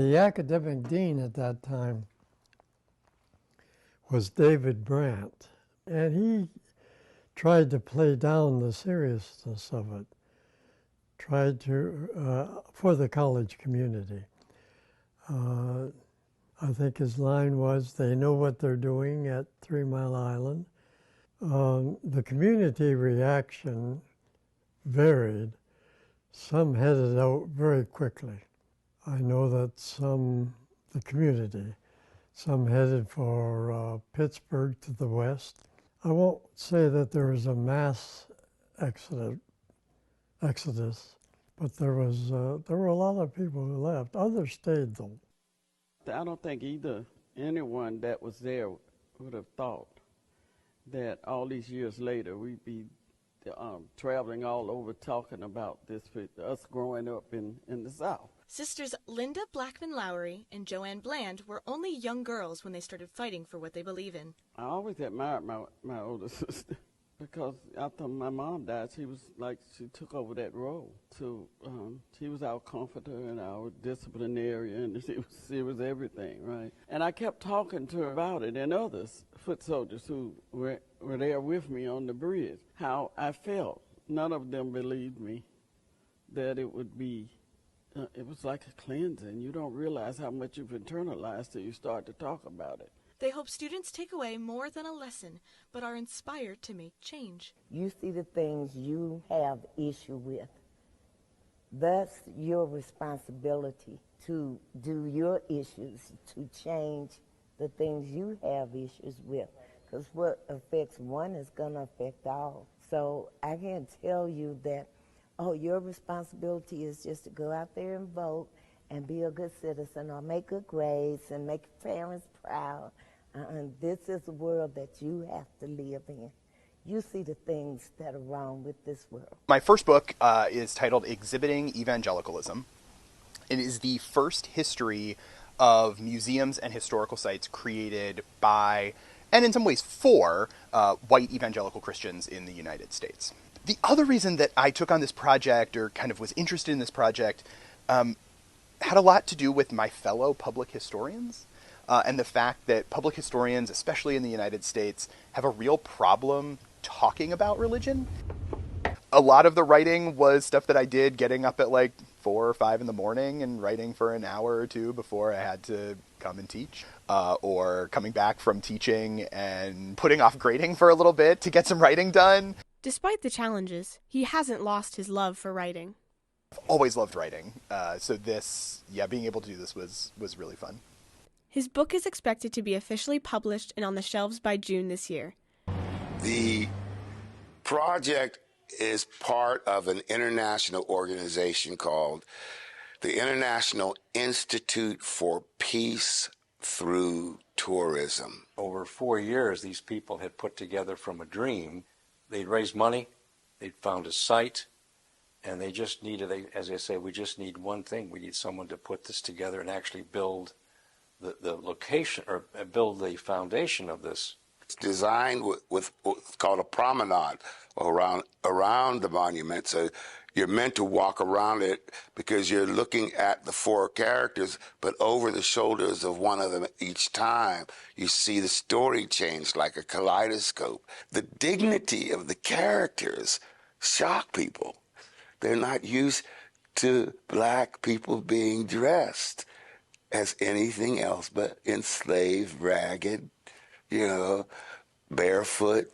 The academic dean at that time was David Brandt, and he tried to play down the seriousness of it, tried to, for the college community. I think his line was, they know what they're doing at 3 Mile Island. The community reaction varied. Some headed out very quickly. I know that the community, some headed for Pittsburgh to the west. I won't say that there was a mass exodus, but there were a lot of people who left. Others stayed, though. I don't think anyone that was there would have thought that all these years later we'd be traveling all over talking about this, us growing up in the South. Sisters Linda Blackman Lowry and Joanne Bland were only young girls when they started fighting for what they believe in. I always admired my older sister because after my mom died, she took over that role. So she was our comforter and our disciplinarian, and she was everything, right? And I kept talking to her about it, and others, foot soldiers who were there with me on the bridge, how I felt. None of them believed me that it would be. It was like a cleansing. You don't realize how much you've internalized till you start to talk about it. They hope students take away more than a lesson, but are inspired to make change. You see the things you have issue with. That's your responsibility to do your issues, to change the things you have issues with. Because what affects one is going to affect all. So I can't tell you that, oh, your responsibility is just to go out there and vote and be a good citizen or make good grades and make your parents proud. And this is the world that you have to live in. You see the things that are wrong with this world. My first book is titled Exhibiting Evangelicalism. It is the first history of museums and historical sites created by, and in some ways for, white evangelical Christians in the United States. The other reason that I took on this project, or kind of was interested in this project, had a lot to do with my fellow public historians. And the fact that public historians, especially in the United States, have a real problem talking about religion. A lot of the writing was stuff that I did getting up at like 4 or 5 in the morning and writing for an hour or two before I had to come and teach, or coming back from teaching and putting off grading for a little bit to get some writing done. Despite the challenges, he hasn't lost his love for writing. I've always loved writing, so being able to do this was really fun. His book is expected to be officially published and on the shelves by June this year. The project is part of an international organization called the International Institute for Peace Through Tourism. Over 4 years, these people had put together from a dream. They'd raised money, they'd found a site, and they just needed, as I say, we just need one thing. We need someone to put this together and actually build the location, or build the foundation of this. It's designed with what's called a promenade around the monument. So you're meant to walk around it because you're looking at the 4 characters, but over the shoulders of one of them each time. You see the story change like a kaleidoscope. The dignity of the characters shock people. They're not used to black people being dressed as anything else but enslaved, ragged, barefoot,